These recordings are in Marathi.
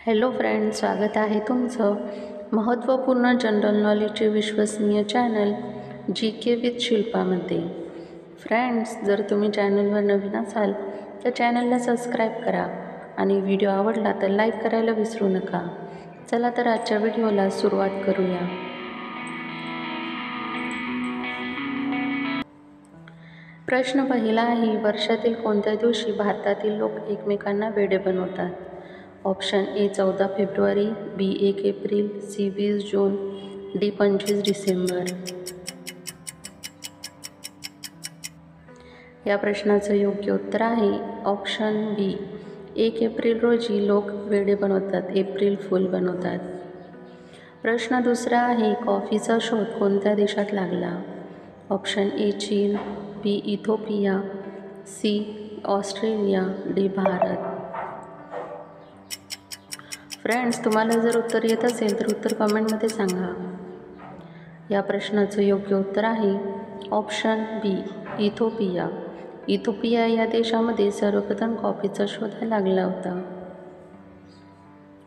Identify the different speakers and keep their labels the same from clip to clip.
Speaker 1: हॅलो फ्रेंड्स, स्वागत आहे तुमचं महत्त्वपूर्ण जनरल नॉलेजचे विश्वसनीय चॅनल GK विथ शिल्पामध्ये। फ्रेंड्स, जर तुम्ही चॅनलवर नवीन असाल तर चॅनलला सबस्क्राईब करा आणि व्हिडिओ आवडला तर लाईक करायला विसरू नका। चला तर आजच्या व्हिडिओला सुरुवात करूया। प्रश्न पहिला आहे, वर्षातील कोणत्या दिवशी भारतातील लोक एकमेकांना वेडे बनवतात? ऑप्शन ए 14 फेब्रुवारी, बी 1 एप्रिल, सी 20 जून, डी 25 डिसेंबर। या प्रश्नाचं योग्य उत्तर आहे ऑप्शन बी 1 एप्रिल रोजी लोक वेडे बनवतात, एप्रिल फूल बनवतात। प्रश्न दुसरा आहे, कॉफीचा शोध कोणत्या देशात लागला? ऑप्शन ए चीन, B Ethiopia, C Australia, D Bharat. Friends, तुम्हाला जर उत्तर येत असेल तर उत्तर कमेंटमध्ये सांगा। या प्रश्नाचं योग्य उत्तर आहे ऑप्शन बी इथिओपिया। इथिओपिया या देशामध्ये सर्वप्रथम कॉफीचा शोध लागला होता।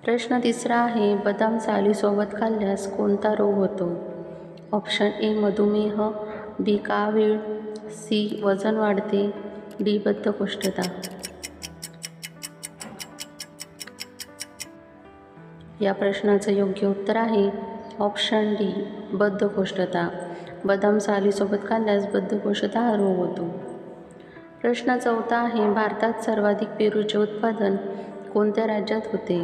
Speaker 1: प्रश्न तिसरा आहे, बदाम सालीसोबत खाल्ल्यास कोणता रोग होतो? ऑप्शन ए मधुमेह, बी कावीळ, सी वजन वाढते, डी बद्धकोष्ठता। या प्रश्नाचं योग्य उत्तर आहे ऑप्शन डी बद्धकोष्ठता। बदाम सालीसोबत खाल्ल्यास बद्धकोष्ठता हा रोग होतो। प्रश्न चौथा आहे, भारतात सर्वाधिक पेरूचे उत्पादन कोणत्या राज्यात होते?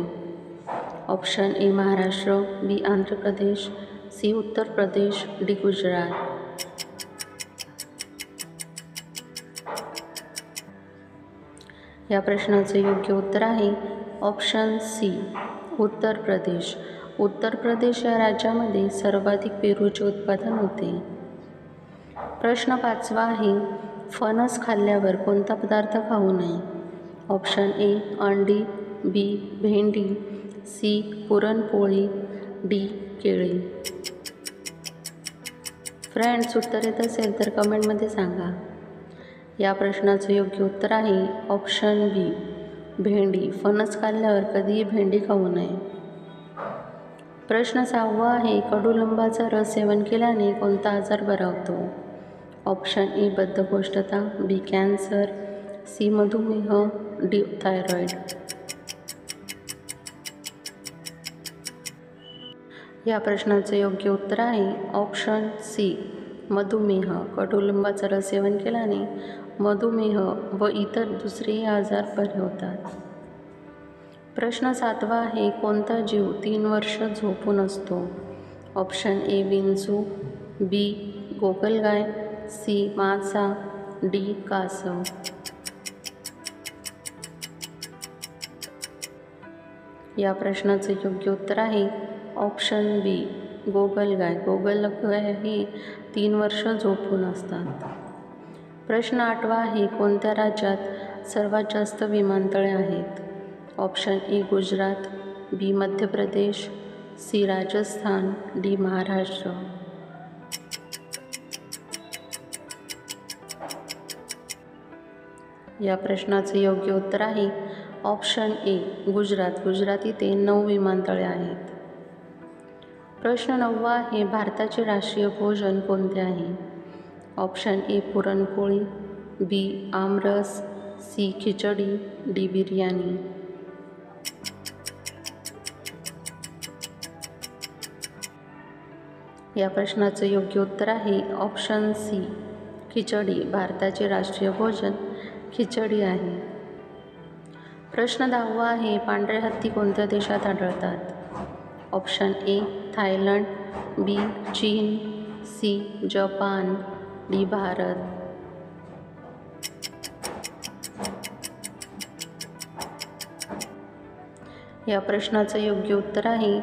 Speaker 1: Option A Maharashtra, B Andhra Pradesh, C Uttar Pradesh, D Gujarat. या प्रश्नाचे योग्य उत्तर आहे ऑप्शन सी उत्तर प्रदेश। उत्तर प्रदेश या राज्यामध्ये सर्वाधिक पेरूचे उत्पादन होते। प्रश्न पाचवा आहे, फणस खाल्ल्यावर कोणता पदार्थ खाऊ नये? ऑप्शन ए अंडी, बी भेंडी, सी पुरणपोळी, डी केळी। फ्रेंड्स, उत्तर येत असेल तर कमेंटमध्ये सांगा। या प्रश्नाचं योग्य उत्तर आहे ऑप्शन बी भेंडी। फणस खाल्ल्यावर कधीही भेंडी खाऊ नये। प्रश्न सहावा आहे, कडुलिंबाचा रस सेवन केल्याने कोणता आजार बरा होतो? ऑप्शन ए बद्धकोष्ठता, बी कॅन्सर, सी मधुमेह, डी थायरॉइड। या प्रश्नाचे योग्य उत्तर आहे ऑप्शन सी मधुमेह। कडुलिंबाचा रस सेवन केल्याने मधुमेह व इतर दुसरेही आजार बरे होतात। प्रश्न सातवा आहे, कोणता जीव 3 वर्ष झोपून असतो? ऑप्शन ए विंचू, बी गोगलगाय, सी मासा, डी कासव। या प्रश्नाचे योग्य उत्तर आहे ऑप्शन बी गोगलगाय। गोगलगाय हे 3 वर्ष झोपून असतात। प्रश्न आठवा आहे, कोणत्या राज्यात सर्वात जास्त विमानतळे आहेत? Option A Gujarat, B Madhya Pradesh, C Rajasthan, D Maharashtra. या प्रश्नाचे योग्य उत्तर आहे ऑप्शन ए गुजरात। गुजरात इथे 9 विमानतळे आहेत। प्रश्न 9 आहे, भारताचे राष्ट्रीय भोजन कोणते आहे? Option A puran poli, B aamras, C khichdi, D biryani. या प्रश्नाचं योग्य उत्तर आहे ऑप्शन सी खिचडी। भारताचे राष्ट्रीय भोजन खिचडी आहे। प्रश्न 10 आहे, पांढरे हत्ती कोणत्या देशात आढळतात? ऑप्शन ए थायलंड, बी चीन, सी जपान, डी भारत। या प्रश्नाचं योग्य उत्तर आहे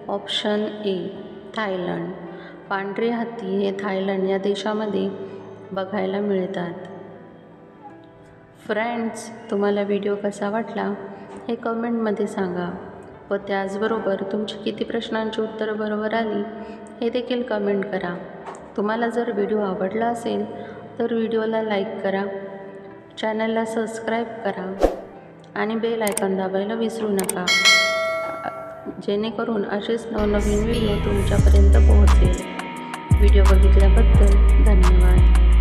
Speaker 1: ऑप्शन ए थायलंड। पांढरे हत्ती हे थायलंड या देशामध्ये बघायला मिळतात। फ्रेंड्स, तुम्हाला व्हिडिओ कसा वाटला हे कमेंटमध्ये सांगा व त्याचबरोबर तुमची किती प्रश्नांची उत्तरं बरोबर आली हे देखील कमेंट करा। तुम्हाला जर व्हिडिओ आवडला असेल तर व्हिडिओला लाईक करा, चॅनलला सबस्क्राईब करा आणि बेल आयकॉन दाबायला विसरू नका। जेणेकरून असेच नवनवीन व्हिडिओ तुमच्यापर्यंत पोहोचेल. व्हिडिओ बघितल्याबद्दल धन्यवाद.